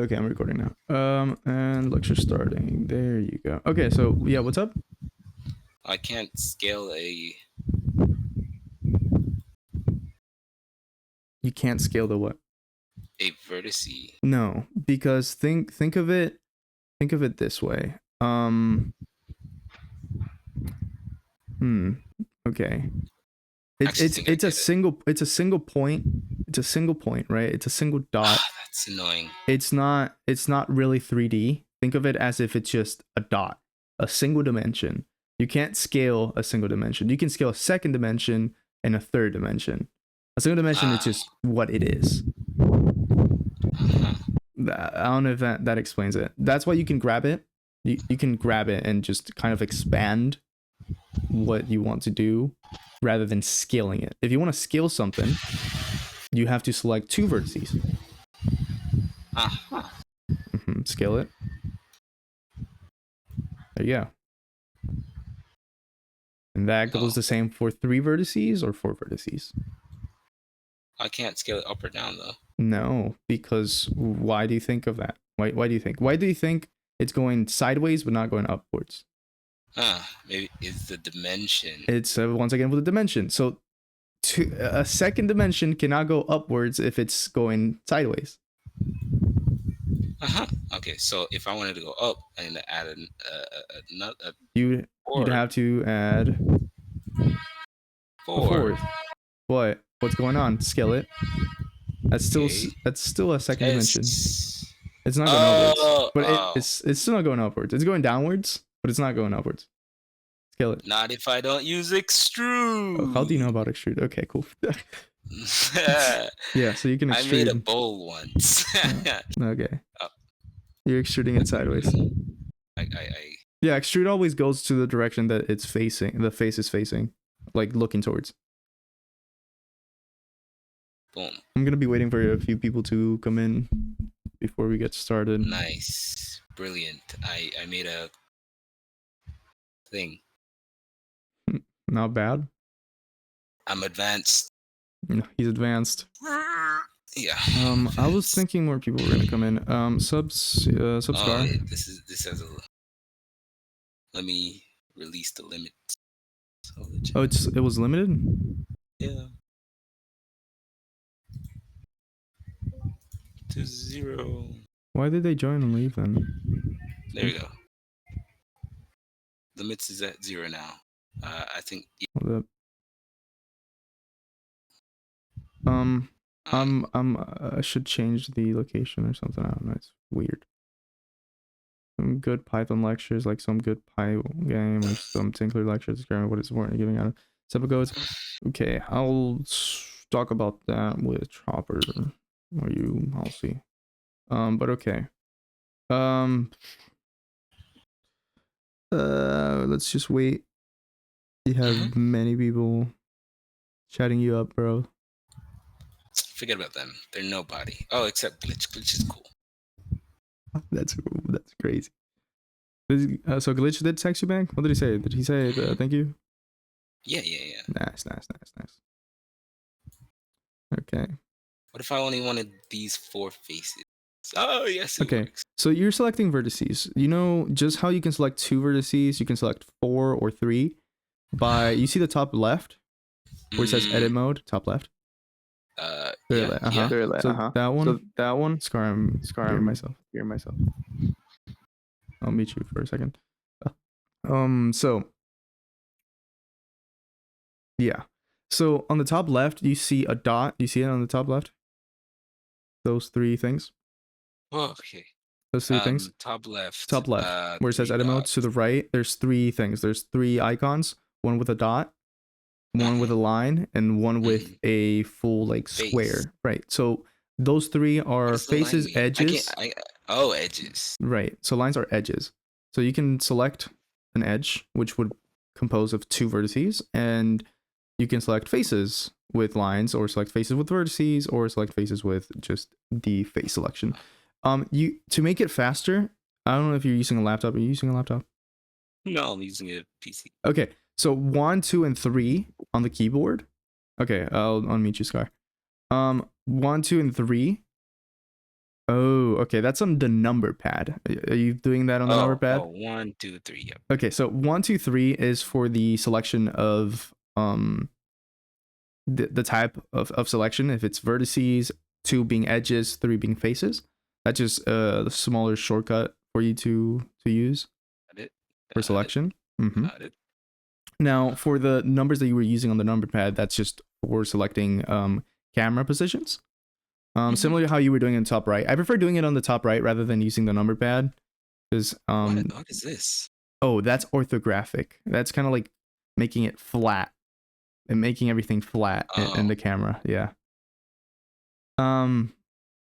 Okay, I'm recording now. And lecture starting. There you go. Okay, so yeah, what's up? I can't scale a. You can't scale the what? A vertice. No, because think of it this way. Okay. It's a single point. It's a single point, right? It's a single dot. That's annoying. It's not really 3D. Think of it as if it's just a dot, a single dimension. You can't scale a single dimension. You can scale a second dimension and a third dimension. A single dimension is just what it is. I don't know if that explains it. That's why you can grab it. You can grab it and just kind of expand what you want to do rather than scaling it. If you want to scale something, you have to select two vertices. Scale it. There you go. And that goes the same for 3 vertices or 4 vertices. I can't scale it up or down though. No, because why do you think of that? Why do you think it's going sideways but not going upwards? Maybe it's the dimension. It's once again with the dimension. So a second dimension cannot go upwards if it's going sideways. Okay, so if I wanted to go up and add another, you'd have to add a fourth. What? What's going on? Scale it. That's still a second dimension. It's not going upwards, but it's still not going upwards. It's going downwards, but it's not going upwards. Scale it. Not if I don't use extrude. Oh, how do you know about extrude? Okay, cool. Yeah, so you can extrude. I made a bowl once. Okay. You're extruding it sideways. Yeah, extrude always goes to the direction that it's facing. The face is facing, like looking towards. Boom. I'm gonna be waiting for a few people to come in before we get started. Nice, brilliant. I made a thing. Not bad. I'm advanced. No, he's advanced. Yeah. I was thinking more people were gonna come in. Subscar. Oh, this has a. Let me release the limit. Oh, it was limited. Yeah. To 0. Why did they join and leave then? There we go. Limits is at 0 now. I think. I should change the location or something. I don't know. It's weird. Some good Python lectures, like some good Py game, or some Tinkler lectures describing what it's worth giving out of simple codes. Okay, I'll talk about that with Chopper, or you. I'll see. But okay. Let's just wait. You have many people chatting you up, bro. Forget about them. They're nobody. Oh, except Glitch. Glitch is cool. That's crazy. So Glitch did text you back? What did he say? Did he say thank you? Yeah. Nice. Okay. What if I only wanted these 4 faces? Oh, yes, okay. Works. So you're selecting vertices. You know just how you can select 2 vertices? You can select 4 or 3 by, you see the top left where it says edit mode, top left? Yeah. That one. Scar myself. I'll meet you for a second. So yeah. So on the top left, you see a dot. Do you see it on the top left? Those 3 things. Oh, okay. Those 3 things. Top left. Where it says edit mode. To the right, there's 3 things. There's 3 icons. One with a dot, one with a line, and one with a full like square. Right. So those 3 are faces, edges. Edges. Right. So lines are edges. So you can select an edge, which would compose of 2 vertices, and you can select faces with lines, or select faces with vertices, or select faces with just the face selection. To make it faster, I don't know if you're using a laptop. Are you using a laptop? No, I'm using a PC. Okay. So 1, 2, and 3 on the keyboard. Okay, I'll unmute you, Scar. 1, 2, and 3. Oh, okay. That's on the number pad. Are you doing that on the number Oh, pad? oh, 1, 2, 3. Yep. Okay, so 1, 2, 3 is for the selection of the type of selection. If it's vertices, 2 being edges, 3 being faces. That's just a smaller shortcut for you to use Got it. for Got it. selection. Mm-hmm. Got it. Now, for the numbers that you were using on the number pad, that's just for selecting camera positions. Similar to how you were doing in top right. I prefer doing it on the top right rather than using the number pad. Because What is this? oh, that's orthographic. That's kind of like making it flat and making everything flat in Oh, the camera. Yeah.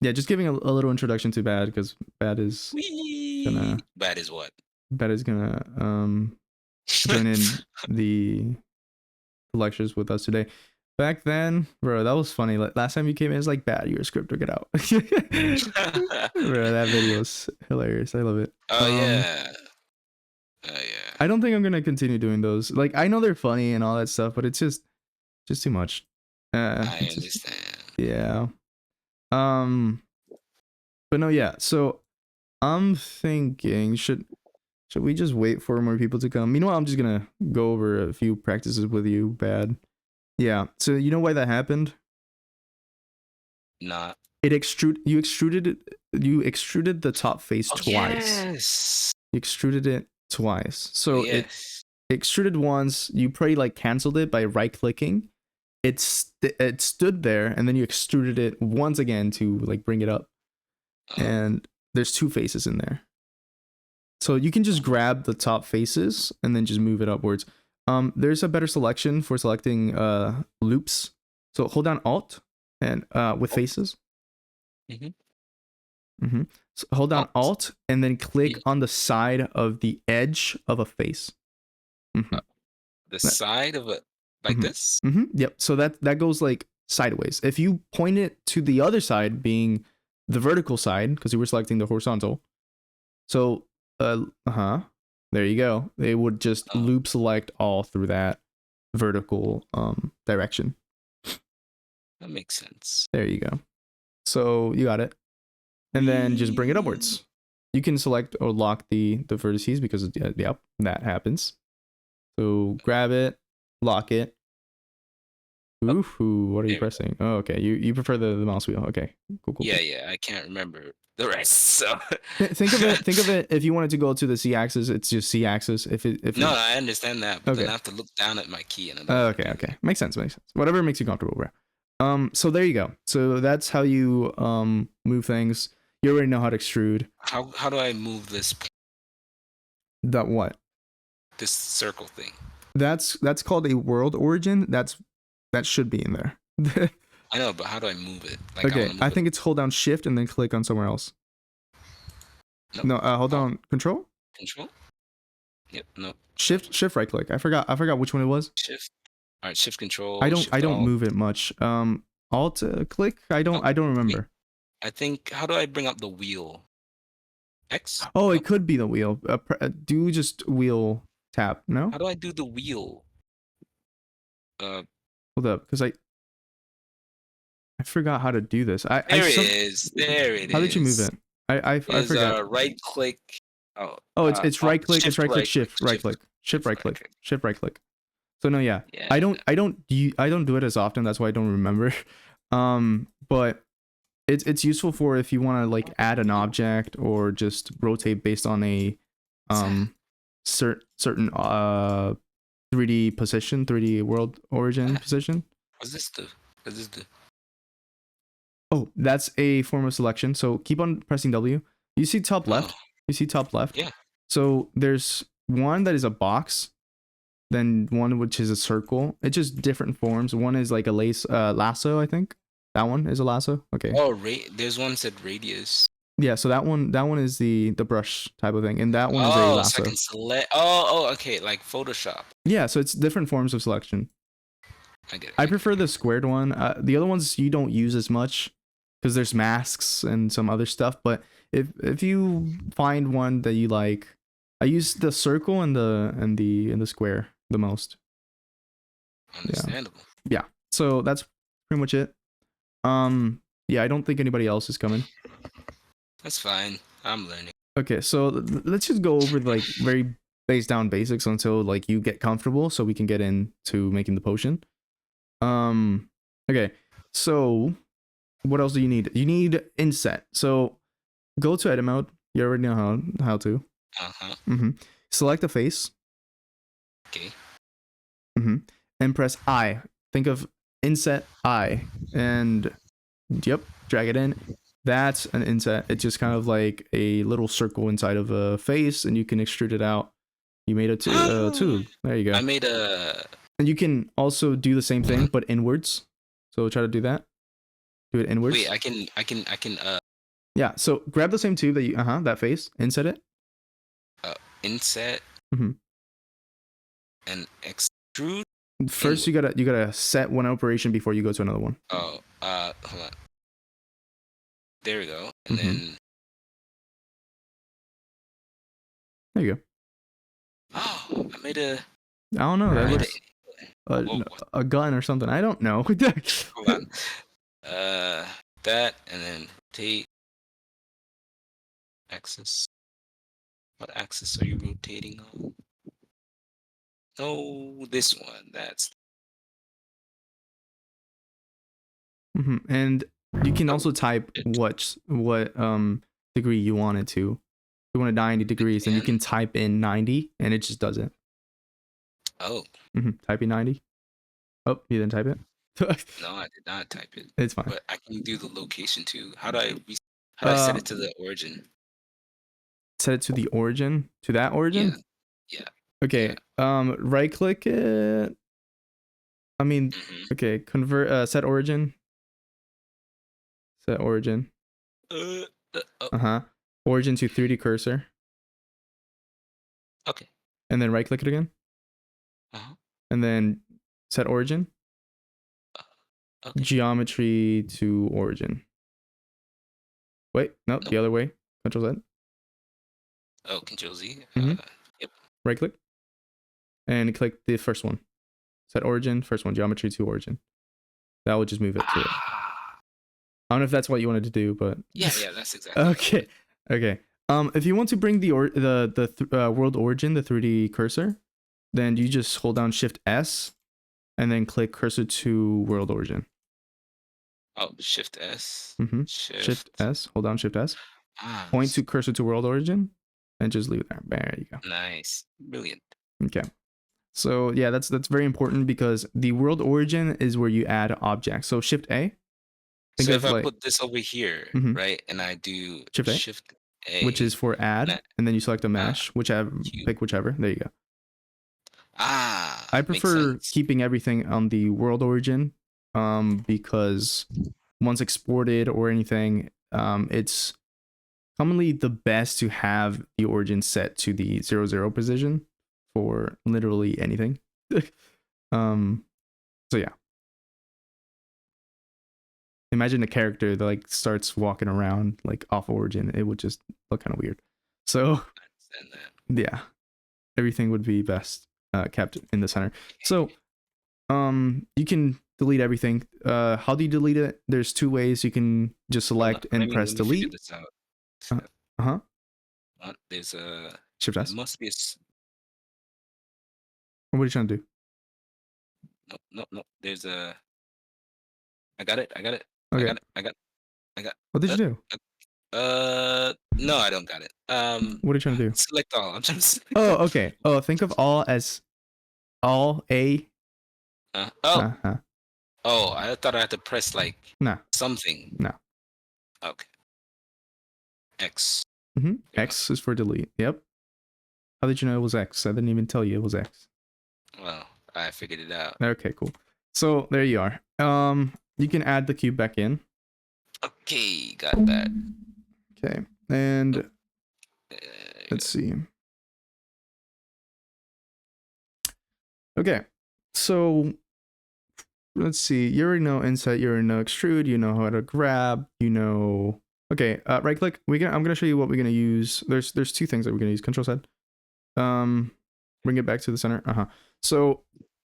Yeah, just giving a little introduction to bad because bad is wee. gonna Bad is what? join in the lectures with us today. Back then, bro, that was funny. Like, last time you came in, it's like bad. You're a script, get out. Bro, that video was hilarious. I love it. Oh yeah. Oh yeah. I don't think I'm gonna continue doing those. Like, I know they're funny and all that stuff, but it's just too much. I It's just understand. yeah. But no, yeah. So I'm thinking, should we just wait for more people to come? Meanwhile, I'm just gonna go over a few practices with you. Bad. Yeah. So you know why that happened? Not. You extruded the top face Oh twice. yes. You extruded it twice. So it Yes. extruded once. You probably like canceled it by right clicking. It stood there, and then you extruded it once again to like bring it up. And there's 2 faces in there. So you can just grab the top faces and then just move it upwards. There's a better selection for selecting loops. So hold down Alt and with faces. So hold down Alt and then click on the side of the edge of a face. The side of it, like this. Yep. So that goes like sideways. If you point it to the other side, being the vertical side, because you were selecting the horizontal. So there you go. They would just loop select all through that vertical direction. That makes sense. There you go. So you got it. And then just bring it upwards. You can select or lock the vertices because yep, that happens. So grab it, lock it. Ooh, what are you pressing? Oh, okay. You prefer the mouse wheel. Okay. Cool. Yeah, I can't remember the rest. So think of it if you wanted to go to the Z axis, it's just Z axis. No, I understand that, but okay. then I have to look down at my key and okay. Makes sense. Whatever makes you comfortable, bro. So there you go. So that's how you move things. You already know how to extrude. How do I move this? That what? This circle thing. That's called a world origin. That should be in there. I know, but how do I move it? Like, okay, I think it's hold down Shift and then click on somewhere else. No, hold down Control. Control. Yep. No. Shift right click. I forgot which one it was. Shift. All right. Shift Control. I Shift don't Alt. move it much. Alt click. I don't remember. I think. How do I bring up the wheel? X. Oh, it could be the wheel. Do just wheel tap. No. How do I do the wheel? Hold up, because I forgot how to do this. There it is. How did you move it? I forgot. Right click. It's right click. It's right click. Shift right click. Shift right click. Shift right click. So no, yeah. I don't do it as often. That's why I don't remember. But it's useful for if you want to like add an object or just rotate based on a certain 3D position, 3D world origin position. What's this do? Oh, that's a form of selection. So keep on pressing W. You see top left? You see top left? Yeah. So there's one that is a box, then one which is a circle. It's just different forms. One is like a lasso, I think. That one is a lasso. Okay. Oh, there's one said radius. Yeah, so that one is the brush type of thing, and that one is a lasso. So I can select. Oh, okay, like Photoshop. Yeah, so it's different forms of selection. I get it. I prefer the squared one. The other ones you don't use as much because there's masks and some other stuff. But if you find one that you like, I use the circle and the square the most. Understandable. Yeah. So that's pretty much it. Yeah, I don't think anybody else is coming. That's fine. I'm learning. Okay, so let's just go over like very base down basics until like you get comfortable, so we can get into making the potion. Okay, so what else do you need? You need inset. So go to edit mode. You already know how to. Select a face. Okay. And press I. Think of inset I, and yep, drag it in. That's an inset. It's just kind of like a little circle inside of a face, and you can extrude it out. You made a tube. There you go. I made a. And you can also do the same thing, but inwards. So try to do that. Do it inwards. Wait, I can. Yeah. So grab the same tube that you. That face. Inset it. Inset. And extrude. First, you gotta set one operation before you go to another one. Oh. Hold on. There we go. And then. There you go. Oh, I made a. I don't know. That looks a gun or something. I don't know. Hold on. That and then rotate. Axis. What axis are you rotating on? Oh, this one. That's. And you can also type what degree you want it to. If you want it 90 degrees, then you can type in 90, and it just does it. Oh. Type in 90. Oh, you didn't type it? No, I did not type it. It's fine. But I can do the location too. How do I set it to the origin? Set it to the origin? To that origin? Yeah. Okay. Yeah. Right click it. I mean, okay, convert set origin. Set origin. Origin to 3D cursor. Okay. And then right click it again. And then set origin. Okay. Geometry to origin. Wait, no, the other way. Control Z. Oh, Control Z. Yep. Right click. And click the first one. Set origin, first one, geometry to origin. That will just move it to it. I don't know if that's what you wanted to do, but yeah, that's exactly. Okay. If you want to bring the world origin, the 3D cursor, then you just hold down Shift S, and then click cursor to world origin. Oh, Shift S. Shift S. Hold down Shift S. Point to cursor to world origin, and just leave it there. There you go. Nice, brilliant. Okay. So yeah, that's very important because the world origin is where you add objects. So Shift A. So if I put this over here, right, and I do Shift A, which is for add, and then you select a mesh, pick whichever. There you go. I prefer keeping everything on the world origin, because once exported or anything, it's commonly the best to have the origin set to the 0, 0 position for literally anything. So yeah. Imagine a character that like starts walking around like off origin. It would just look kind of weird. So yeah, everything would be best kept in the center. So you can delete everything. How do you delete it? There's two ways. You can just select and press delete. This out. There's a Shift S. There must be a. What are you trying to do? No. There's a. I got it. Okay. I got. What did you do? No, I don't got it. What are you trying to do? Select all. I'm trying to select. Oh, okay. Oh, think of all as all A. Oh, I thought I had to press like something. No. Okay. X. X is for delete. Yep. How did you know it was X? I didn't even tell you it was X. Well, I figured it out. Okay, cool. So there you are. You can add the cube back in. Okay, got that. Okay, and let's see. Okay, so let's see. You already know inset. You already know extrude. You know how to grab. You know. Okay, right click. I'm gonna show you what we're gonna use. There's two things that we're gonna use. Control Z. Bring it back to the center. So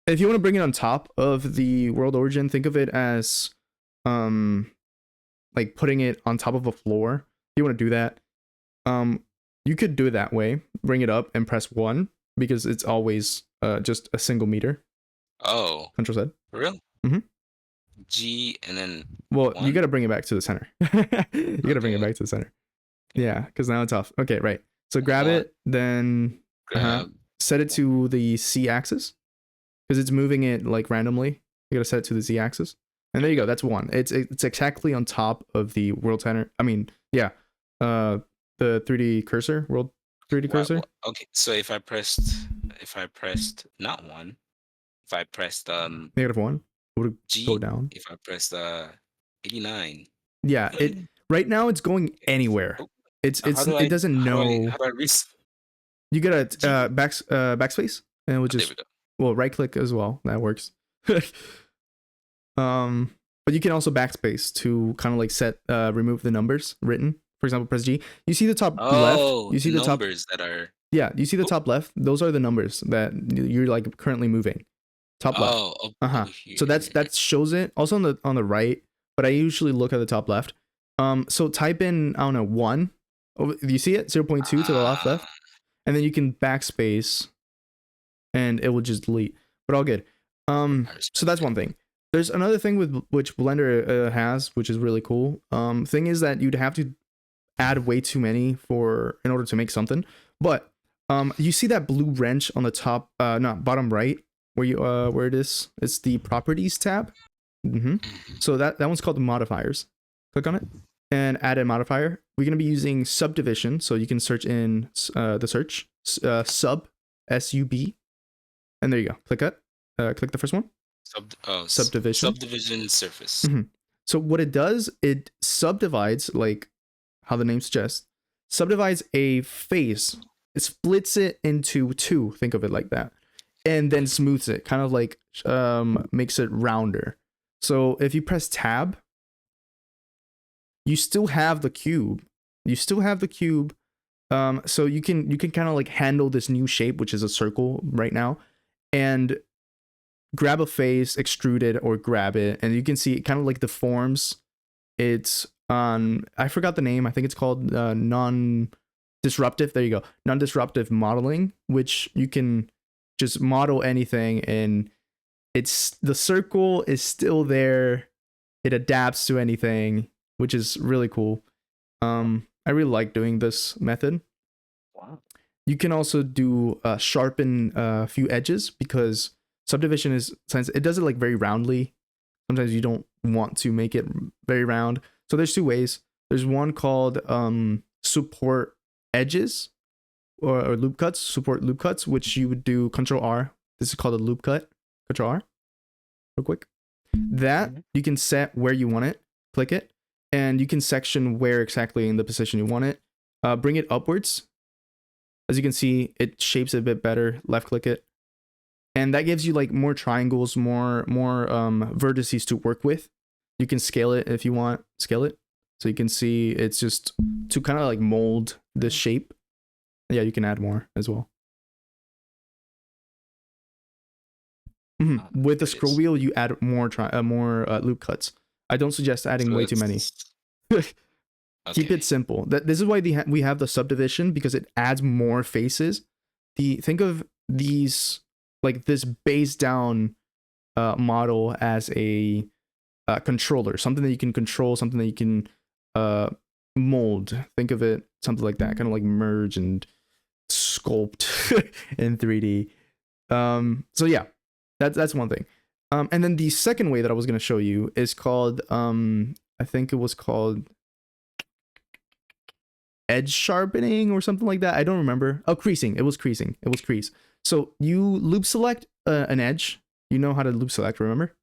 if you want to bring it on top of the world origin, think of it as like putting it on top of a floor. you want to do that, you could do it that way. Bring it up and press 1 because it's always just a single meter. Oh, Control Z. for real? Mhm. G and then Well, you 1? got to bring it back to the center. You got to bring it Okay. back to the center. Okay. Yeah, because now it's off. Okay, right. So grab 1, it, then grab. set it to the C axis because it's moving it like randomly. You got to set it to the Z axis, and there you go. That's 1. It's exactly on top of the world center. I mean, yeah, the 3D cursor, world 3D cursor. Okay, so if I pressed not 1, if I pressed -1 would go G, down. if I pressed 89. Yeah, it right now it's going anywhere. Oh, It how doesn't know. do I You get a G? backspace, and we'll Oh, there just we go. well right click as well. That works. But you can also backspace to kind of like set remove the numbers written. For example, press G. You see the top left. Oh, You see the top. numbers that are. Yeah, you see the Oh, top left. Those are the numbers that you're like currently moving. Top left. over So here. that shows it. Also on the right, but I usually look at the top left. So type in I don't know 1. Oh, you see it 0.2 to the left, Ah, and then you can backspace, and it will just delete. But all good. I So respect that's it. one thing. There's another thing with which Blender has, which is really cool. Thing is that you'd have to add way too many in order to make something. But you see that blue wrench on the top, no, bottom right, where it is. It's the properties tab. Mhm. So that one's called the modifiers. Click on it and add a modifier. We're gonna be using subdivision, so you can search in the search sub SUB, and there you go. Click it. Click the first one. Subdivision. Subdivision surface. So what it does, it subdivides, like how the name suggests, subdivides a face. It splits it into 2. Think of it like that, and then smooths it, kind of like makes it rounder. So if you press tab, you still have the cube. So you can kind of like handle this new shape, which is a circle right now, and grab a face, extrude it, or grab it, and you can see it kind of like deforms. It's on, I forgot the name. I think it's called non-disruptive. There you go, non-disruptive modeling, which you can just model anything, and the circle is still there. It adapts to anything, which is really cool. I really like doing this method. Wow. You can also do sharpen a few edges because subdivision is, since it does it like very roundly, sometimes you don't want to make it very round. So there's 2 ways. There's one called support edges or loop cuts, support loop cuts, which you would do Control R. This is called a loop cut. Control R, real quick. That you can set where you want it, click it, and you can section where exactly in the position you want it. Bring it upwards. As you can see, it shapes it a bit better. Left click it, and that gives you like more triangles, more vertices to work with. You can scale it if you want, scale it, so you can see it's just to kind of like mold this shape. Yeah, you can add more as well. With the scroll wheel, you add more loop cuts. I don't suggest adding way too many. Keep it simple. This is why we have the subdivision, because it adds more faces. Think of these, like this base down model as a controller, something that you can control, something that you can mold. Think of it something like that, kind of like merge and sculpt in 3D. So yeah, that's one thing. And then the second way that I was going to show you is called I think it was called edge sharpening or something like that. I don't remember. Oh, creasing. It was creasing. It was crease. So you loop select an edge. You know how to loop select, remember?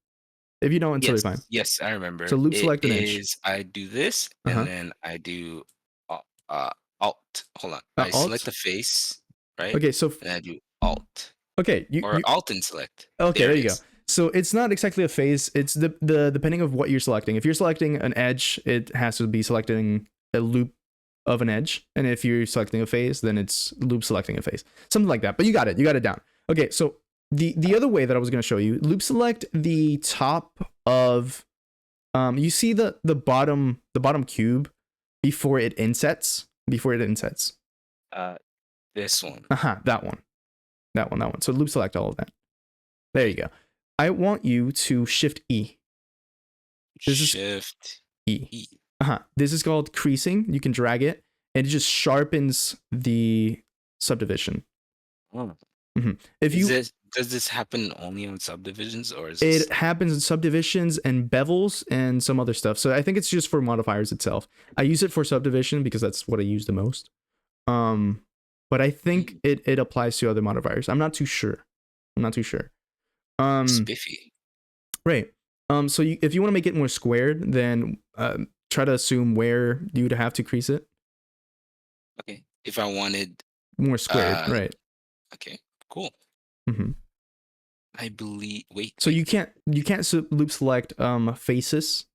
If you don't, it's totally fine. Yes, I remember. So loop select an edge. I do this, and then I do alt. Hold on. I Alt? select the face, right? Okay, so and I do alt. Okay, Or alt and select. Okay, there you go. So it's not exactly a face. It's the depending of what you're selecting. If you're selecting an edge, it has to be selecting a loop of an edge, and if you're selecting a face, then it's loop selecting a face, something like that. But you got it down. Okay, so the other way that I was going to show you, loop select the top of you see the bottom cube, before it insets. This one. That one. So loop select all of that. There you go. I want you to shift E. Shift E. This is called creasing. You can drag it, and it just sharpens the subdivision. Oh. If does this happen only on subdivisions, or is it happens in subdivisions and bevels and some other stuff? So I think it's just for modifiers itself. I use it for subdivision because that's what I use the most. But I think it applies to other modifiers. I'm not too sure. Spiffy. Right. So if you want to make it more squared, then try to assume where you'd have to crease it. Okay. If I wanted more squared, right? Okay. Cool. I believe. Wait. So you can't loop select faces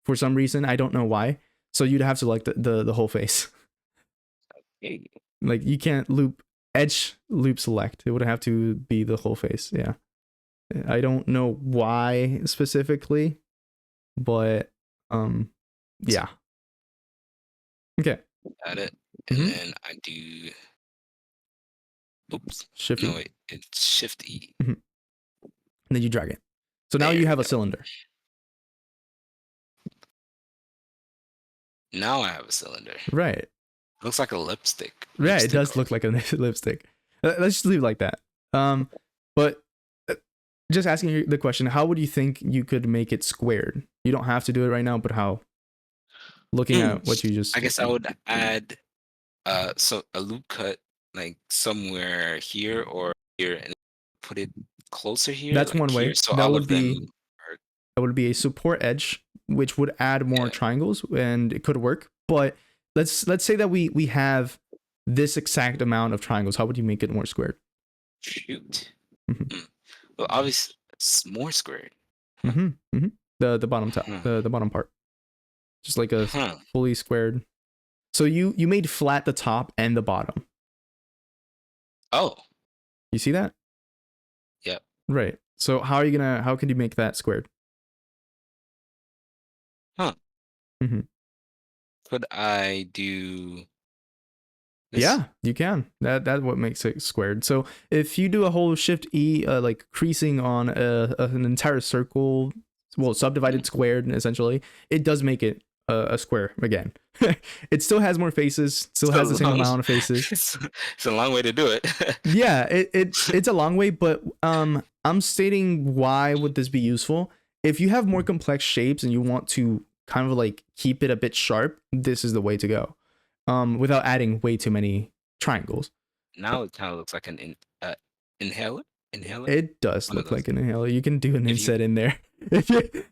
for some reason. I don't know why. So you'd have to select the whole face. Okay. Like you can't edge loop select. It would have to be the whole face. Yeah. I don't know why specifically, but yeah. Okay. Got it. And then I do. Oops. Shift E. E. No, wait. It's Shift E. And then you drag it. So now you have a cylinder. Now I have a cylinder. Right. Looks like a lipstick. Yeah, it does look like a lipstick. Let's just leave it like that. But just asking you the question, how would you think you could make it squared? You don't have to do it right now, but how? Looking at what you just... I guess I would add so a loop cut like somewhere here or here and put it closer here. That's like one way. So that would be a support edge, which would add more triangles, and it could work. But let's say that we have this exact amount of triangles. How would you make it more squared? Shoot. Well, obviously it's more squared. The bottom top, the bottom part, just like a fully squared. So you made flat the top and the bottom. Oh. You see that? Yep. Right. So how can you make that squared? Could I do this? Yeah, you can. That's what makes it squared. So if you do a whole Shift E, like creasing on an entire circle, well, subdivided squared, essentially, it does make it a square again. It still has more faces, still has the same amount of faces. It's a long way to do it. Yeah, it's a long way, but I'm stating why would this be useful. If you have more complex shapes and you want to kind of like keep it a bit sharp, this is the way to go. Without adding way too many triangles. Now it kind of looks like an inhaler. It does look like an inhaler. You can do an inset in there.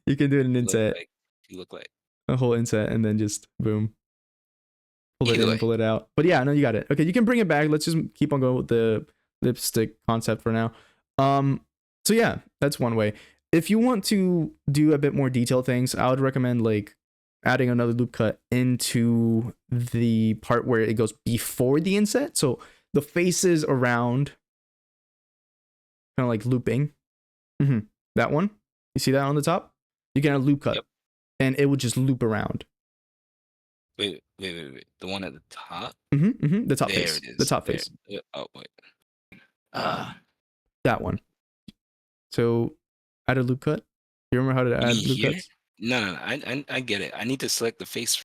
You can do an inset. You look like a whole inset and then just boom. Pull it in and pull it out. But yeah, no, you got it. Okay, you can bring it back. Let's just keep on going with the lipstick concept for now. So yeah, that's one way. If you want to do a bit more detailed things, I would recommend like adding another loop cut into the part where it goes before the inset. So the faces around, kind of like looping. That one. You see that on the top? You can add a loop cut, and it would just loop around. Wait. The one at the top? The top there face. It is. The top face. Oh, wait. That one. So add a loop cut. You remember how to add loop cuts? No. I get it. I need to select the face.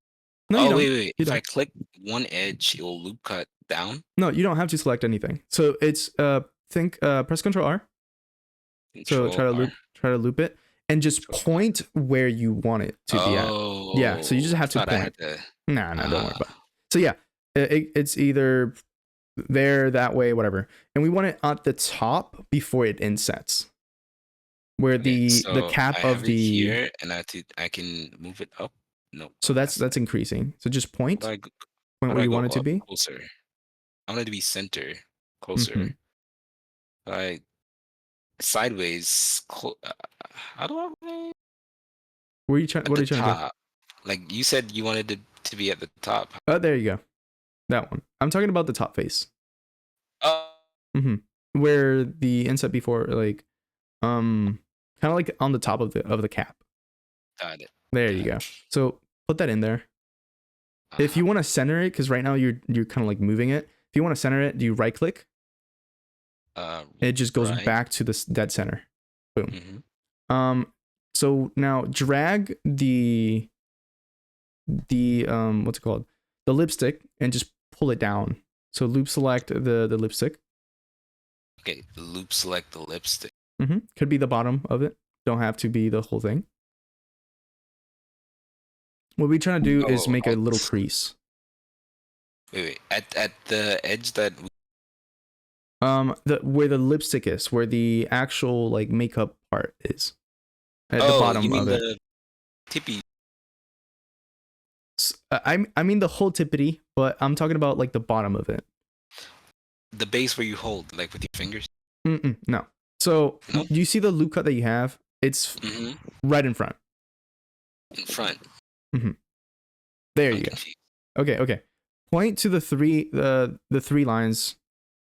No, you don't. Wait. If I click one edge, it will loop cut down? No, you don't have to select anything. So it's press Control R. So try to loop it and just point where you want it to be at. Yeah, so you just have to point. Nah, don't worry about it. So yeah, it's either there, that way, whatever. And we want it at the top before it insets. Where the cap of the here, and I can move it up. No. So that's increasing. So just point where you want it to be. Closer. I want it to be center, closer. Like sideways. How do I? What are you trying to do? Like you said, you wanted it to be at the top. Oh, there you go. That one. I'm talking about the top face. Where the inset before, like, kind of like on the top of the cap. Got it. There you go. So put that in there. If you want to center it, because right now you're kind of like moving it. If you want to center it, do you right click? It just goes right. back to this dead center. Boom. Mm-hmm. So now drag the what's it called? The lipstick and just pull it down. So loop select the lipstick. Okay, loop select the lipstick. Could be the bottom of it. Don't have to be the whole thing. What we're trying to do is make a little crease. Wait. At the edge that. Where the lipstick is, where the actual like makeup part is, at the bottom you mean of the it. tippy? I mean the whole tippity, but I'm talking about like the bottom of it. The base where you hold, like with your fingers. No. So No? do you see the loop cut that you have? It's right in front. In front. There you go. Okay. Point to the three lines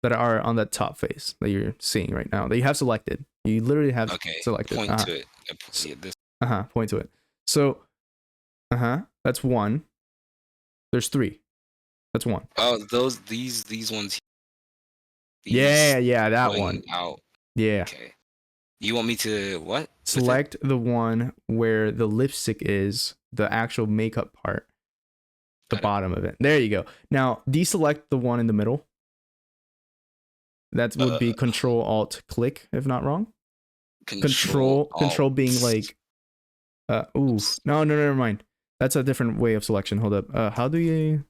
that are on that top face that you're seeing right now that you have selected. You literally have selected. Point to it. Yeah, this. Point to it. So, that's one. There's three. That's one. Oh, these ones. Yeah, that one. Out. Yeah. Okay. You want me to what? Select the one where the lipstick is, the actual makeup part, the bottom of it. There you go. Now deselect the one in the middle. That would be Control Alt Click, if not wrong. Control being like, no, never mind. That's a different way of selection. Hold up. How do you?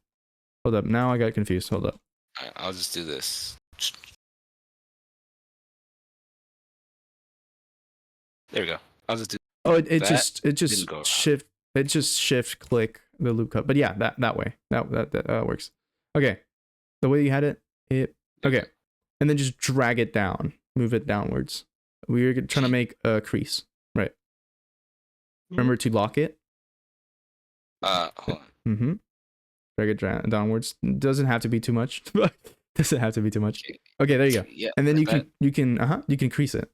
Hold up. Now I got confused. Hold up. Right, I'll just do this. There we go. I'll just do. Oh, it just shift click the loop cut. But yeah, that way. That works. Okay. The way you had it. Okay. And then just drag it down. Move it downwards. We're trying to make a crease, right? Remember to lock it. Hold on. Drag it downwards. Doesn't have to be too much. Doesn't have to be too much. Okay, there you go. Yeah. And then you can crease it.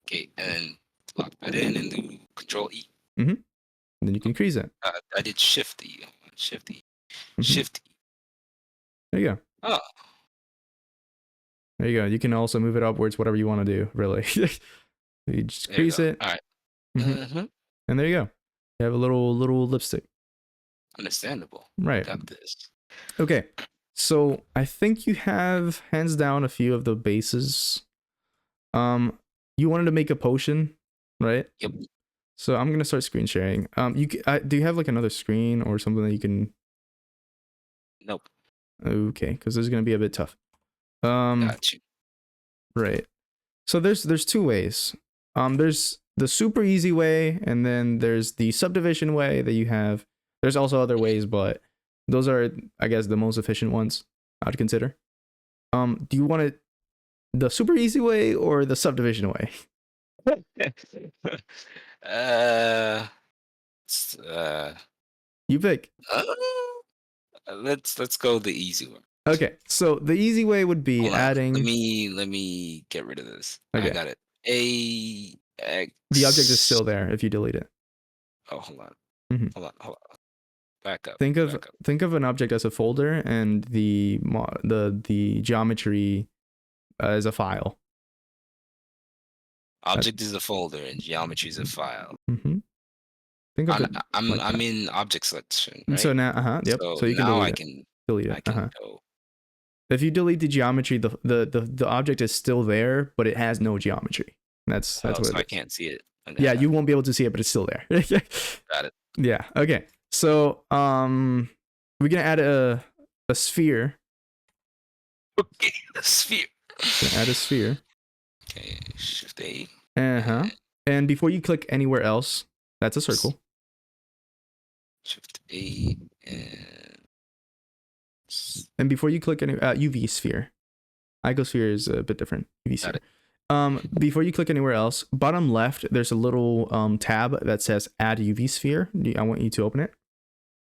Okay, and then lock that in and do Control E. And then you can crease it. I did Shift E. Shift E. There you go. Oh. There you go. You can also move it upwards, whatever you want to do, really. You just crease it. All right. And there you go. You have a little lipstick. Understandable. Right. Got this. Okay. So I think you have hands down a few of the bases. You wanted to make a potion, right? Yep. So I'm gonna start screen sharing. Do you have like another screen or something that you can? Nope. Okay, because this is gonna be a bit tough. Got you. Right. So there's two ways. There's the super easy way, and then there's the subdivision way that you have. There's also other ways, but those are, I guess, the most efficient ones I'd consider. Do you want it the super easy way or the subdivision way? You pick. Let's go the easy one. Okay, so the easy way would be adding. Let me get rid of this. Okay. I got it. AX. The object is still there if you delete it. Oh, hold on. Hold on. Back up. Think of an object as a folder and the geometry as a file. Object is a folder and geometry is a file. Think of I'm in object selection. Right? So now, yep. So you can now delete it. I can go. If you delete the geometry, the object is still there, but it has no geometry. That's what so I can't see it. Okay. Yeah, you won't be able to see it, but it's still there. Got it. Yeah. Okay. So we're gonna add a sphere. Okay, a sphere. Add a sphere. Okay, Shift A. And before you click anywhere else, that's a circle. Shift A and before you click any UV sphere. Icosphere is a bit different. UV sphere. Before you click anywhere else, bottom left, there's a little tab that says Add UV sphere. I want you to open it.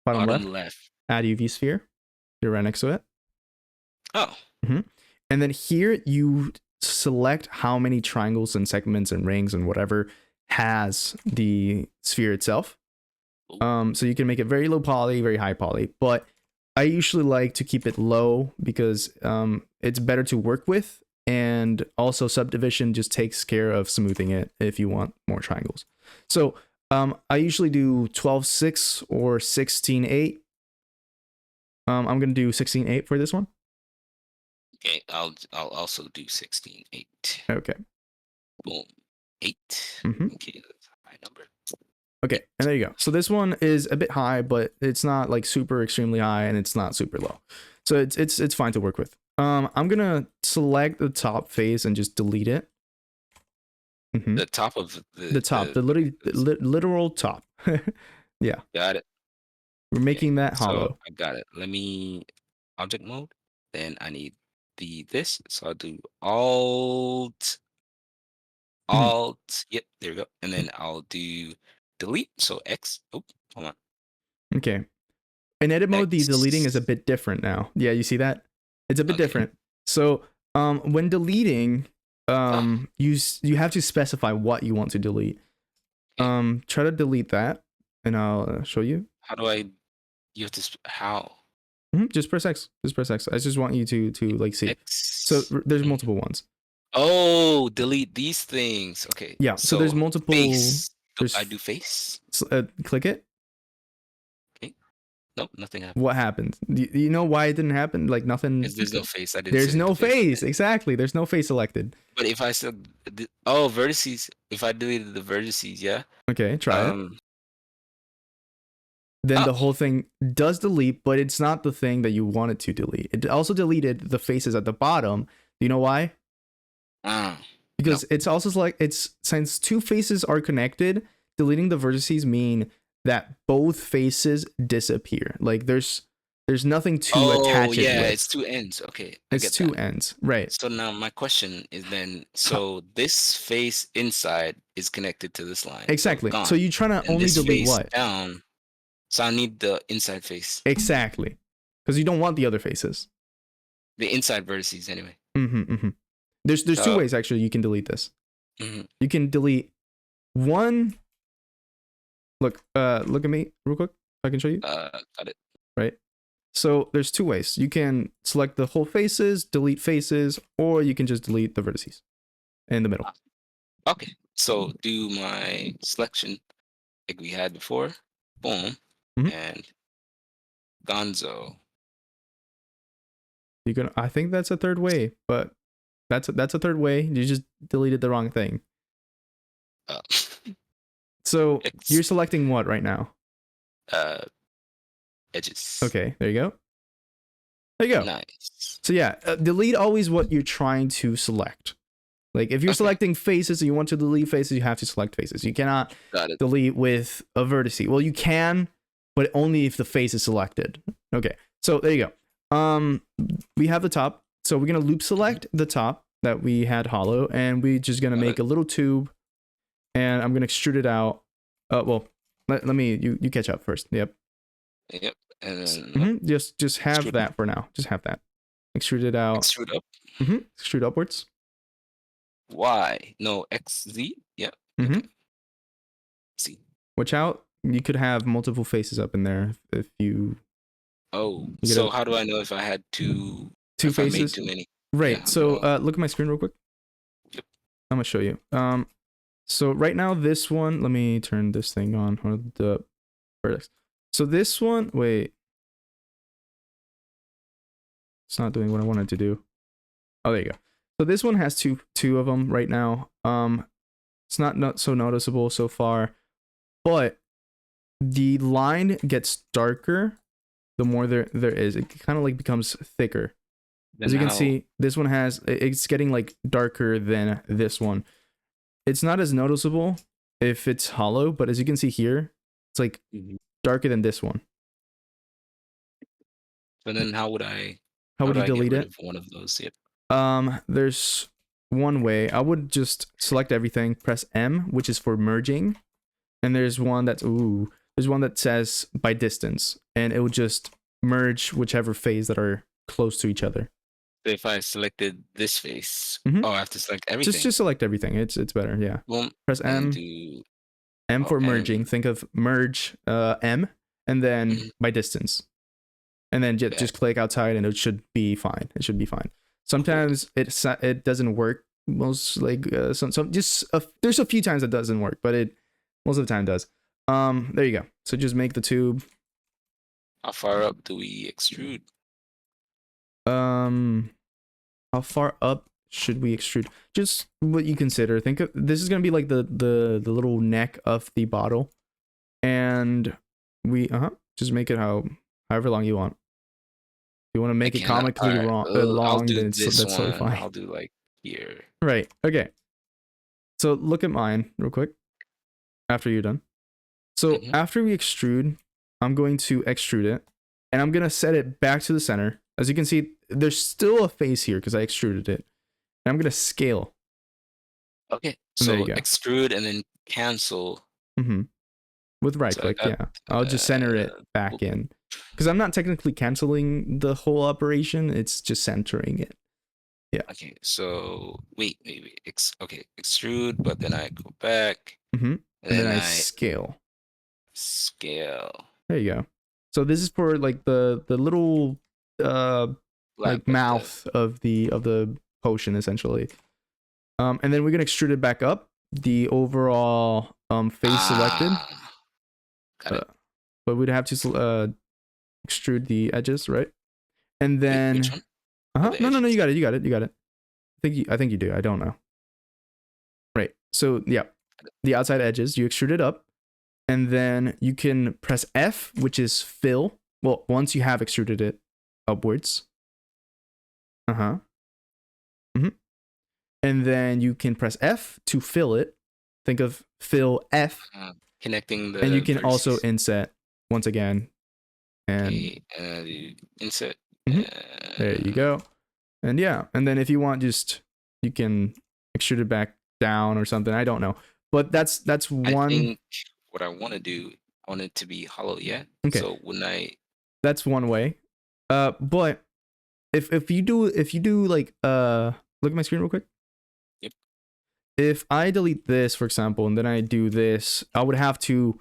Bottom left. Add UV sphere. You're right next to it. Oh. And then here you select how many triangles and segments and rings and whatever has the sphere itself. Ooh, So you can make it very low poly, very high poly, but I usually like to keep it low because it's better to work with, and also subdivision just takes care of smoothing it if you want more triangles. So I usually do 12/6 or 16/8. I'm gonna do 16/8 for this one. okay, I'll also do 16/8. Okay. Boom. 8. hmm Okay, that's a high number. Okay, and there you go. So this one is a bit high, but it's not like super extremely high, and it's not super low. So it's fine to work with. I'm gonna select the top face and just delete it. The top of The top, the literally literal top. Yeah, got it. we're Okay, making that so hollow. I got it. Let me object mode. Then I need this. So I'll do Mhm. alt. Yep, there we go. And then I'll do delete. So X. Oh, hold on. Okay. In edit mode, the deleting is a X. bit different now. Yeah, you see that? It's a bit Okay. different. So when deleting, Ah, you have to specify what you want to delete. okay. Try to delete that, and I'll show you. How do I? You have to. How? Just press X. Just press X. I just want you to like see. So X. there's multiple ones. Oh, delete these things. Okay. Yeah. So there's So multiple. face. There's I do face. click it. Okay. Nope, nothing happened. What happened? Do you know why it didn't happen? Like nothing. Because there's no face. I didn't There's select no the face. face. Exactly. There's no face selected. But if I said, oh, vertices. If I deleted the vertices, yeah. Okay. Try it. Um. Then Oh. the whole thing does delete, but it's not the thing that you wanted to delete. It also deleted the faces at the bottom. Do you know why? No. Because it's also like it's since two faces are connected, deleting the vertices mean that both faces disappear. Like there's nothing to Oh, attach it yeah. It's with. two ends. Okay, I It's get two that. ends, right? So now my question is then, Huh. so this face inside is connected to this line, so Exactly. So gone, you trying to and only this delete face what? down. So I need the inside face, Exactly. Because you don't want the other faces. the inside vertices anyway. Mm-hmm. There's two Uh, ways actually you can delete this. mhm, You can delete one. Look at me real quick. I can show you. got it. Right. So there's two ways. You can select the whole faces, delete faces, or you can just delete the vertices in the middle. Okay, so do my selection like we had before. Boom, Mhm. and Gonzo. You can. I think that's a third way, but that's a third way. You just deleted the wrong thing. Uh, So X. you're selecting what right now? Uh, Edges. Okay, there you go. There you go. Nice. So yeah, delete always what you're trying to select. Like if you're Okay, selecting faces and you want to delete faces, you have to select faces. You cannot got it. delete with a vertice. Well, you can, but only if the face is selected. Okay, so there you go. We have the top. So we're gonna loop select the top that we had hollow, and we're just gonna Got make it. a little tube, and I'm gonna extrude it out. Well, let me you catch up first. Yep. Yep. And then Just have extrude, that for now. Just have that. Extrude it out. extrude up. Extrude upwards. Y. No, XZ. Yep. Mm-hmm. Okay. Z. Watch out. You could have multiple faces up in there if you Oh, get so a how do I know if I had two if I made faces. too many? Yeah, Right. how do So I? look at my screen real quick. Yep. I'm gonna show you. So right now this one, let me turn this thing on or the vertex. So this one, wait, it's not doing what I wanted to do. Oh, there you go. So this one has two of them right now. It's not so noticeable so far, but the line gets darker the more there is. It kind of like becomes thicker. Then As you can how? see, this one it's getting like darker than this one. It's not as noticeable if it's hollow, but as you can see here, it's like Mhm. darker than this one. So then how would I? How How would do you I get delete rid it? of one of those? Yep. There's one way. I would just select everything, press M, which is for merging, and there's one there's one that says by distance, and it would just merge whichever phase that are close to each other. So if I selected this face, Mhm. oh, I have to select Just everything. just select everything. It's better. Yeah. Boom, Press and M. do M Oh, for M. merging. Think of merge M, and then by distance, and then Bet. just click outside, and it should be fine. It should be fine. Sometimes it doesn't work. Most like some just there's a few times it doesn't work, but it most of the time does. There you go. So just make the tube. How far up do we extrude? How far up should we extrude? Just what you consider. Think of this is gonna be like the little neck of the bottle, and we just make it however long you want. You want to make it comically I'll long, do then this that's totally one. fine. I'll do like here. Right. Okay. So look at mine real quick. After you're done. So after we extrude, I'm going to extrude it, and I'm gonna set it back to the center. As you can see, there's still a face here because I extruded it. And I'm gonna scale. Okay. And there So you go. extrude and then cancel. With right click, yeah. I'll just center it back in. Because I'm not technically canceling the whole operation, it's just centering it. Yeah. Okay, so wait. Okay, extrude, but then I go back. And then I scale. There you go. So this is for like the little like mouth of the potion essentially. And then we're gonna extrude it back up. The overall face selected. Got it. But we'd have to extrude the edges, right? And then Wait, which one? No, you got it. I think you do. I don't know. Right. So yeah, the outside edges, you extrude it up, and then you can press F, which is fill. Well, once you have extruded it upwards. And then you can press F to fill it. Think of fill F. Connecting the. And you can also inset once again. And inset. There you go. And yeah, and then if you want, you can extrude it back down or something. I don't know, but that's one. I think what I want to do, I want it to be hollow. Yeah. Okay. So when that's one way. But if you do like look at my screen real quick. Yep. If I delete this, for example, and then I do this, I would have to.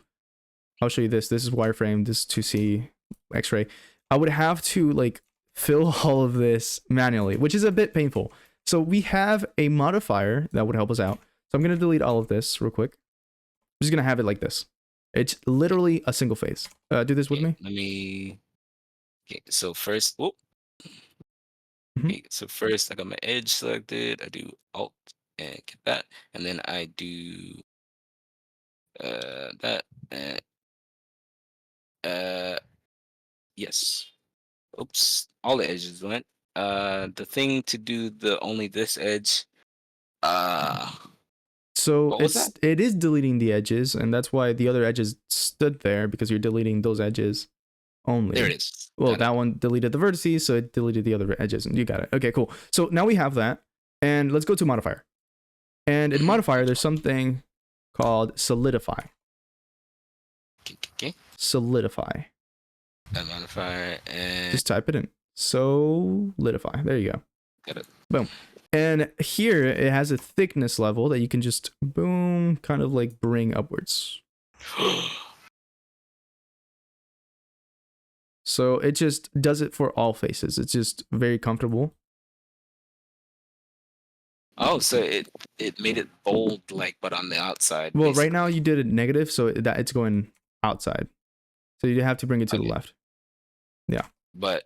I'll show you this. This is wireframe. This is 2C X-ray. I would have to like fill all of this manually, which is a bit painful. So we have a modifier that would help us out. So I'm going to delete all of this real quick. I'm just going to have it like this. It's literally a single phase. Do this with me. Let me. Okay, so first, okay, so first I got my edge selected. I do Alt and get that, and then I do that and yes. Oops, all the edges went. The thing to do only this edge. So that? It is deleting the edges, and that's why the other edges stood there, because you're deleting those edges only. There it is. Well, that one deleted the vertices, so it deleted the other edges, and you got it. Okay, cool. So now we have that, and let's go to modifier. And in modifier, there's something called solidify. Okay. Solidify. Modifier and just type it in. Solidify. There you go. Got it. Boom. And here it has a thickness level that you can just boom, kind of like bring upwards. So it just does it for all faces. It's just very comfortable. Oh, so it made it bold, like, but on the outside. Well, basically. right now you did it negative, so that it's going outside. So you have to bring it to the left. Yeah. But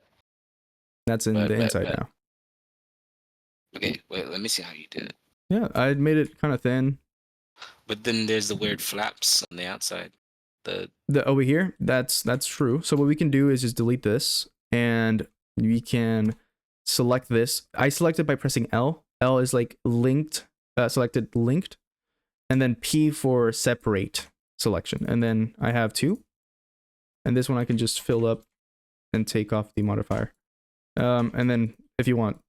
that's in the inside now. Okay, wait, let me see how you did it. Yeah, I made it kind of thin. But then there's the weird flaps on the outside. The over here, that's true. So what we can do is just delete this, and we can select this. I select it by pressing L. L is like linked, selected linked, and then P for separate selection. And then I have 2. And this one I can just fill up and take off the modifier. And then if you want,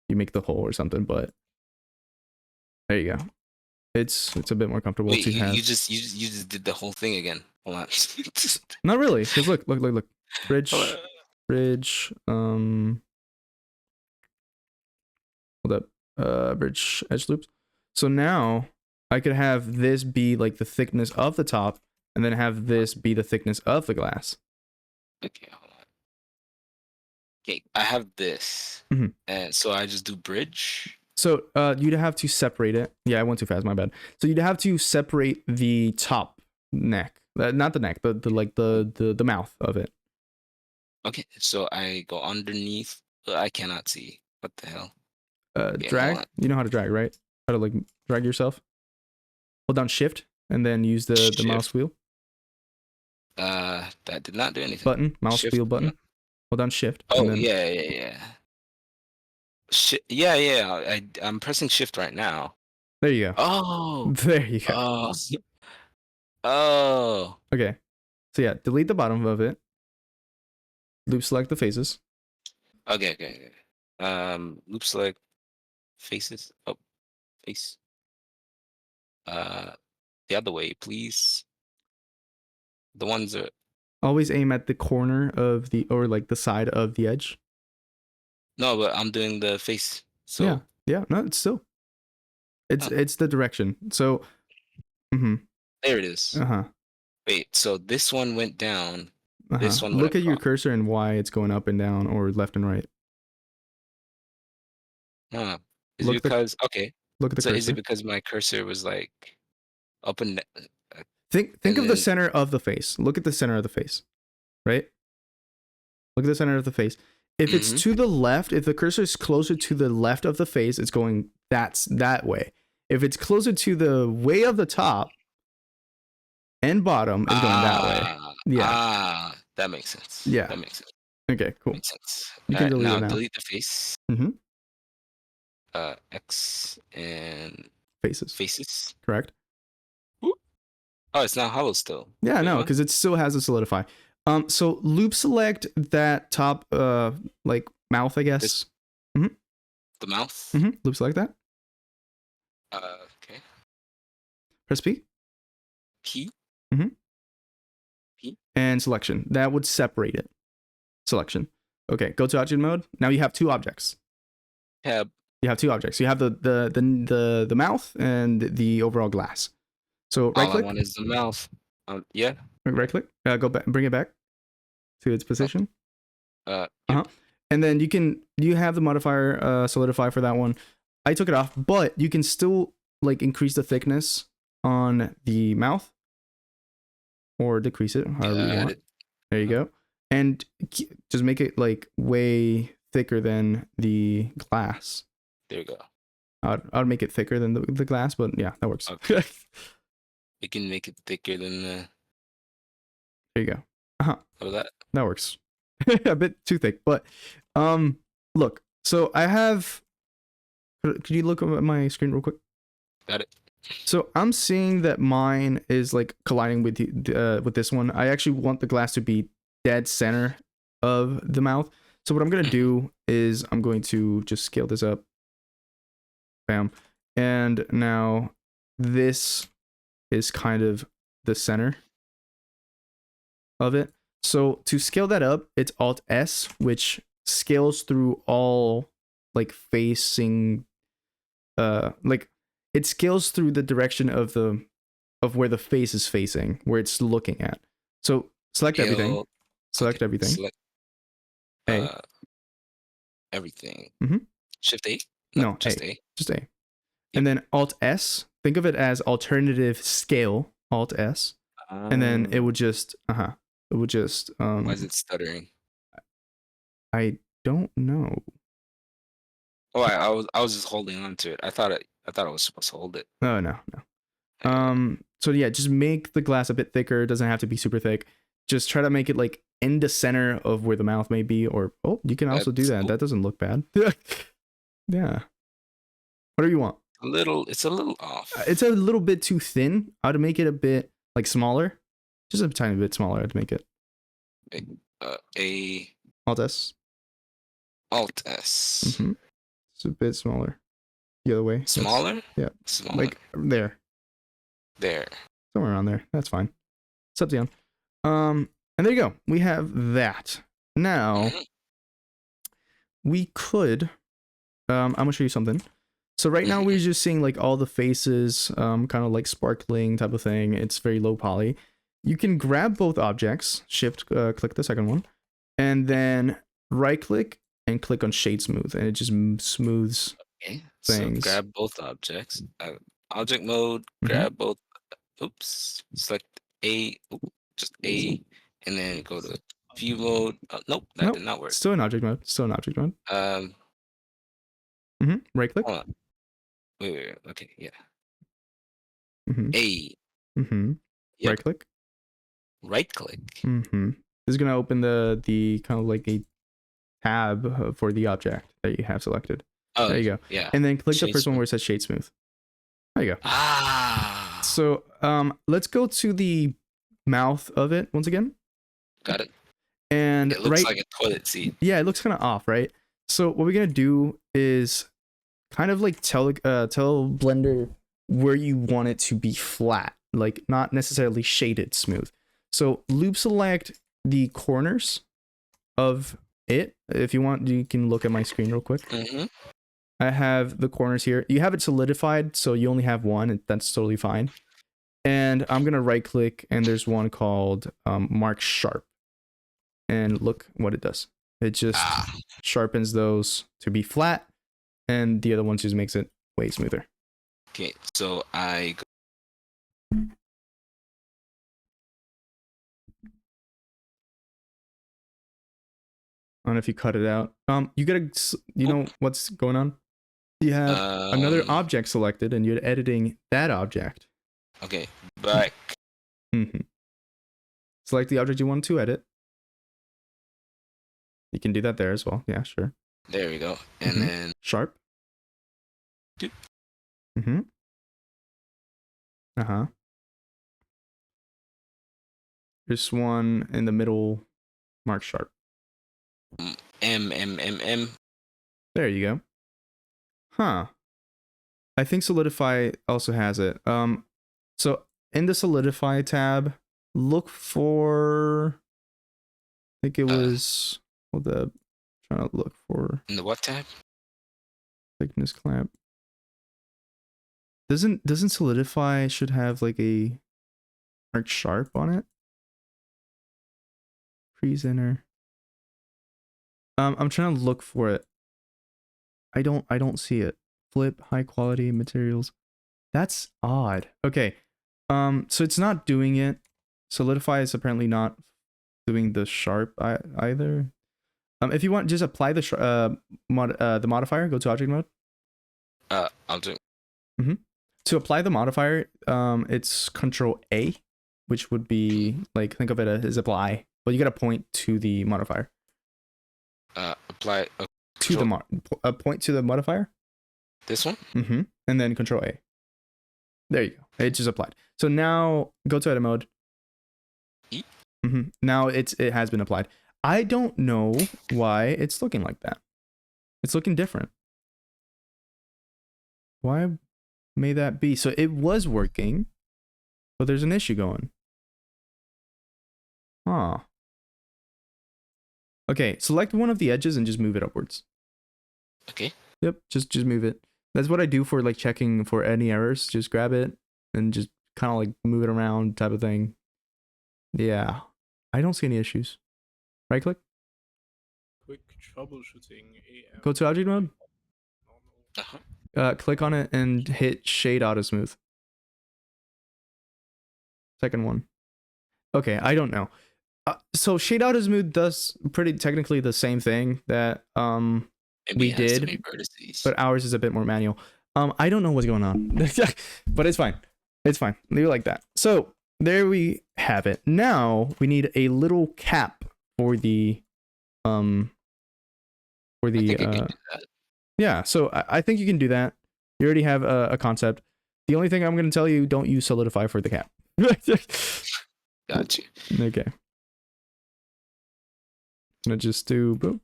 you make the hole or something, but there you go. It's a bit more comfortable to have. You just did the whole thing again. Hold on. Not really, because look. Bridge. Hold up. Bridge edge loops. So now I could have this be like the thickness of the top, and then have this be the thickness of the glass. Okay, hold on. Okay, I have this, Mhm. and so I just do bridge. So you'd have to separate it. Yeah, I went too fast. My bad. So you'd have to separate the top neck, not the neck, the like the mouth of it. Okay, so I go underneath. I cannot see. What the hell? Okay, hold Drag. on. You know how to drag, right? How to like drag yourself. Hold down Shift and then use the mouse Shift. wheel That did not do anything. button, mouse Shift. wheel button. Hold down Shift and Oh then yeah, yeah, yeah. Yeah, yeah. I'm pressing shift right now. there you go. Oh, There you go. oh, oh. Okay. So yeah, delete the bottom of it. Loop select the faces. Okay, okay, okay. Loop select faces. Oh, face. Uh, the other way, please. The ones that. Always aim at the corner of the or like the side of the edge. No, but I'm doing the face. So. Yeah. Yeah. No, it's still. Oh, It's the direction. So. there it is. Uh-huh. Wait, so this one went down. Uh-huh. This one went Look at your across. cursor and why it's going up and down or left and right. Huh. Is it Look because okay? at the So is it cursor. because my cursor was like up and Think and of the then center of the face. Look at the center of the face. Right? Look at the center of the face. If it's mm-hmm. to the left, if the cursor is closer to the left of the face, it's going that way. If it's closer to the way of the top and bottom, it's going that way. Yeah. That makes sense. Yeah. That makes sense. Okay, cool. Makes sense. You All can right, delete now it now. delete the face. Mm-hmm. X and Faces. faces. Correct. Ooh. Oh, it's not hollow still. Yeah, Wait, no, what? because it still has a solidify. So loop select that top like mouth, I guess. The mouth. Loop select that. Okay. Press P. P. P. And selection. That would separate it. Selection. Okay, go to object mode. Now you have two objects. Tab. You have two objects. You have the mouth and the overall glass. So right All click. I want is the mouth. Yeah. Right click. Go back. Bring it back to its position. Yep. And then you have the modifier solidify for that one. I took it off, but you can still like increase the thickness on the mouth or decrease it however you want. There you go. And just make it like way thicker than the glass. There you go. I'd make it thicker than the glass, but yeah, that works. Okay. You can make it thicker than the. There you go. How that? That works. A bit too thick, but look. So I have. Could you look at my screen real quick? Got it. So I'm seeing that mine is like colliding with with this one. I actually want the glass to be dead center of the mouth. So what I'm gonna do is I'm going to just scale this up. Bam. And now this is kind of the center of it. So to scale that up, it's Alt S, which scales through all like facing like it scales through the direction of where the face is facing, where it's looking at. So select everything. Select everything. Select A. Everything. Mm-hmm. Shift A? No, just A. A. Just A. Yep. And then Alt S. Think of it as alternative scale. Alt S. And then it would just it would just Why is it stuttering? I don't know. Oh, I was just holding on to it. I thought I was supposed to hold it. Oh no. So yeah, just make the glass a bit thicker. It doesn't have to be super thick. Just try to make it like in the center of where the mouth may be, or you can also do that. Cool. That doesn't look bad. Yeah. Whatever you want. It's a little off. It's a little bit too thin. I'd make it a bit like smaller. Just a tiny bit smaller, I'd make it. Alt S. Alt S. Mm-hmm. It's a bit smaller. The other way. Smaller? Yeah. Smaller. Like there. There. Somewhere around there. That's fine. It's up to you. And there you go. We have that. Now we could I'm gonna show you something. So right now we're just seeing like all the faces, kind of like sparkling type of thing. It's very low poly. You can grab both objects, shift click the second one, and then right click and click on shade smooth, and it just smooths Okay, so things. grab both objects. Object mode, Mhm. grab both. Oops, select A, just A, and then go to view mode. Nope, that Nope, did not work. still in object mode. Still in object mode. Right click. Hold on. Wait. Okay, yeah. Mm-hmm. A. Mm-hmm. Yep. Right click. Right click. Mm-hmm. This is gonna open the kind of like a tab for the object that you have selected. Oh, There you go. yeah. And then click the Shade first one smooth. where it says shade smooth. There you go. Ah. So let's go to the mouth of it once again. Got it. And It looks like a toilet seat. Yeah, it looks kind of off, right? So what we're gonna do is kind of like tell Blender where you want it to be flat, like not necessarily shaded smooth. So loop select the corners of it. If you want, you can look at my screen real quick. Mm-hmm. I have the corners here. You have it solidified, so you only have one, and that's totally fine. And I'm gonna right click, and there's one called Mark Sharp, and look what it does. It just sharpens those to be flat, and the other one just makes it way smoother. Okay, so I go. I don't know if you cut it out. You gotta, you know what's going on? You have another object selected, and you're editing that object. Okay, back. Mm-hmm. Select the object you want to edit. You can do that there as well. Yeah, sure. There we go. And then sharp. Doop. Mm-hmm. Uh-huh. There's one in the middle, Mark Sharp. M. There you go. Huh. I think Solidify also has it. So in the Solidify tab, look for, I think it was, hold up, trying to look for. In the what tab? Thickness clamp. Doesn't Solidify should have like a Mark Sharp on it? Presenter. I'm trying to look for it. I don't see it. Flip, high quality materials. That's odd. Okay. So it's not doing it. Solidify is apparently not doing the sharp either. If you want, just apply the modifier. Go to object mode. I'll do. To apply the modifier, it's Control A, which would be like, think of it as apply, but you gotta point to the modifier. Apply to the point to the modifier. This one. And then Control A. There you go. It just applied. So now go to edit mode. Now it has been applied. I don't know why it's looking like that. It's looking different. Why may that be? So it was working, but there's an issue going. Huh. Okay, select one of the edges and just move it upwards. Okay. Yep, just move it. That's what I do for like checking for any errors. Just grab it and just kind of like move it around type of thing. Yeah, I don't see any issues. Right click. Quick troubleshooting. AM. Go to object mode. Click on it and hit shade auto smooth. Second one. Okay, I don't know. So shade auto smooth does pretty technically the same thing that we did, but ours is a bit more manual. I don't know what's going on, but it's fine. It's fine. Leave it like that. So there we have it. Now we need a little cap for the yeah. So I think you can do that. You already have a concept. The only thing I'm going to tell you, don't use Solidify for the cap. Got you. Okay. I'm gonna just do boop.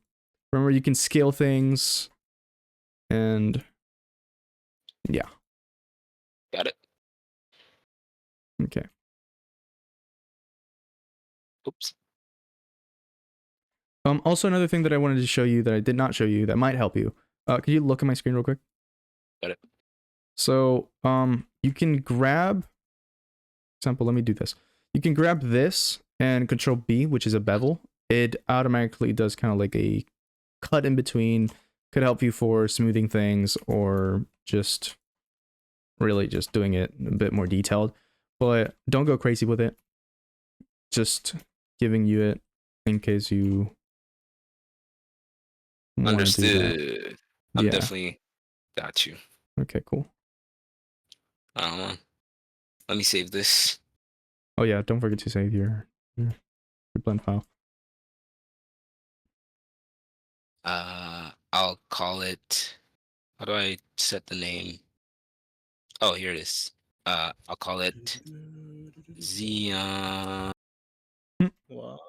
Remember, you can scale things, and yeah. Got it. Okay. Oops. Also, another thing that I wanted to show you that I did not show you that might help you. Could you look at my screen real quick? Got it. So you can grab, for example, let me do this. You can grab this and control B, which is a bevel. It automatically does kind of like a cut in between. Could help you for smoothing things or just really just doing it a bit more detailed. But don't go crazy with it. Just giving you it in case you want to do that. Understood. I'm Yeah. definitely got you. Okay, cool. Let me save this. Oh yeah, don't forget to save your blend file. I'll call it. How do I set the name? Oh, here it is. I'll call it Xeon. What?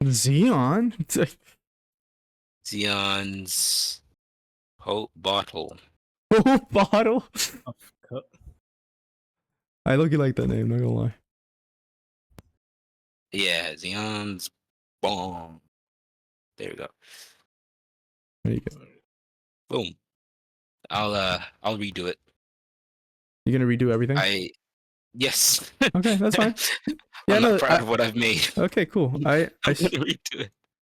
Xeon? Xeon's bottle. Oh, bottle. Of cup. I look like that name, not gonna lie. Yeah, Xeon's bomb. There we go. There you go. Boom. I'll redo it. You gonna redo everything? Yes. Okay, that's fine. Yeah, I'm no, not proud of what I've made. Okay, cool. I'm gonna redo it.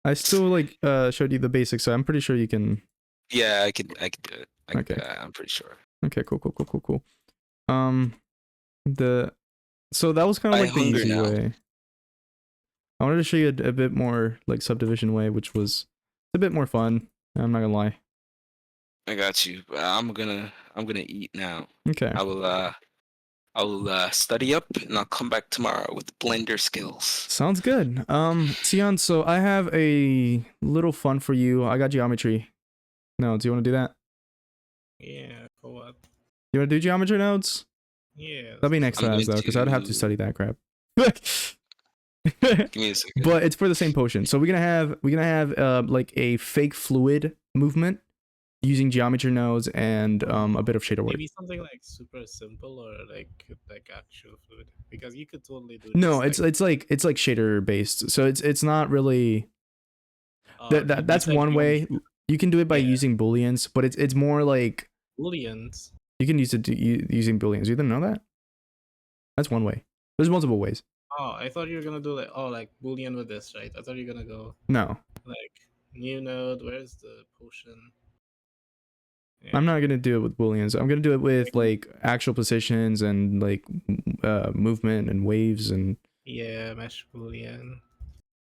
I still like showed you the basics, so I'm pretty sure you can. Yeah, I can do it. Okay. I'm pretty sure. Okay, cool. So that was kind of I like the hunger easy now. way. I wanted to show you a bit more like subdivision way, which was a bit more fun. I'm not gonna lie. I got you. But I'm gonna eat now. Okay. I will study up and I'll come back tomorrow with Blender skills. Sounds good. Sion, so I have a little fun for you. I got geometry. No, do you want to do that? Yeah, for what? You want to do geometry nodes? Yeah. That'll be next I'm class going though, because I'd have to to- study that crap. Give me a second. But it's for the same potion. So we're gonna have like a fake fluid movement using geometry nodes and a bit of shader work. Maybe something like super simple or like actual fluid, because you could totally do. No, just, it's like shader based. So it's not really that's one way. You can do it by Yeah. using booleans, but it's more like Booleans. you can use it using booleans. You didn't know that? That's one way. There's multiple ways. Oh, I thought you were gonna do like boolean with this, right? I thought you were gonna go No, like new node. Where's the potion? Yeah. I'm not gonna do it with booleans. I'm gonna do it with like actual positions and like movement and waves and Yeah, mesh boolean.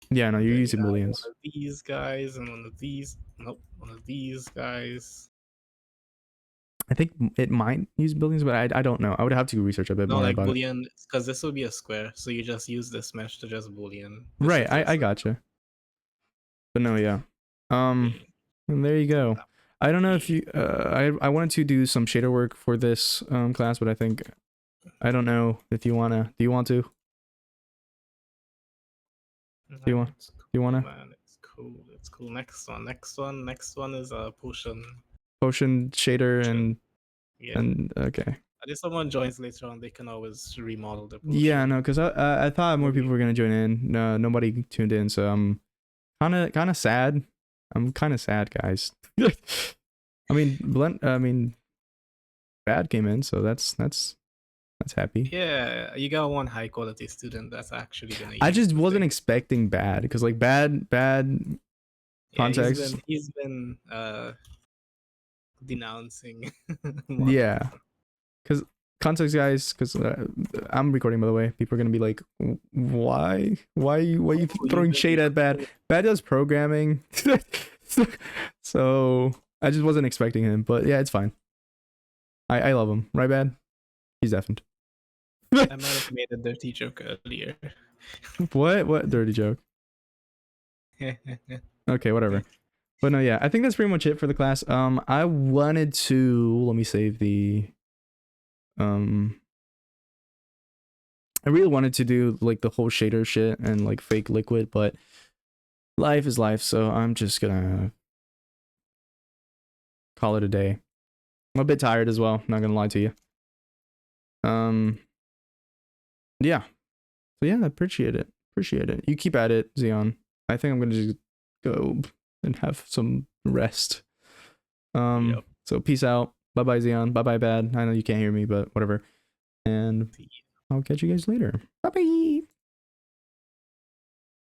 yeah. No, you're Then using you have booleans. one of these guys and one of these. Nope, one of these guys. I think it might use booleans, but I don't know. I would have to research a bit No, more like about it. boolean, because this would be a square, so you just use this mesh to just boolean. This Right, is I just- gotcha. But no, yeah. And there you go. I don't know if you I wanted to do some shader work for this class, but I don't know if you wanna. Do you want to? you want- It's cool, you wanna? Man, it's cool. It's cool. Next one is a potion. Potion shader and Yeah. okay. And if someone joins later on, they can always remodel the potion. Yeah, no, because I thought more people were gonna join in. No, nobody tuned in, so I'm kind of sad. I'm kind of sad, guys. I mean, Bad came in, so that's happy. Yeah, you got one high quality student that's actually gonna. I use just the wasn't thing. expecting Bad because like bad Yeah, context. He's been denouncing. Yeah, because context, guys. Because I'm recording, by the way. People are gonna be like, why you throwing shade at Bad? Bad does programming, so I just wasn't expecting him. But yeah, it's fine. I love him, right, Bad? He's deafened. I might have made a dirty joke earlier. What dirty joke? Okay, whatever. But no, yeah, I think that's pretty much it for the class. I wanted to let me save the I really wanted to do like the whole shader shit and like fake liquid, but life is life, so I'm just gonna call it a day. I'm a bit tired as well, not gonna lie to you. Yeah. So yeah, I appreciate it. You keep at it, Xeon. I think I'm gonna just go and have some rest. Yep. So peace out. Bye bye, Xeon. Bye bye, Bad. I know you can't hear me, but whatever. And See ya. I'll catch you guys later. Bye bye.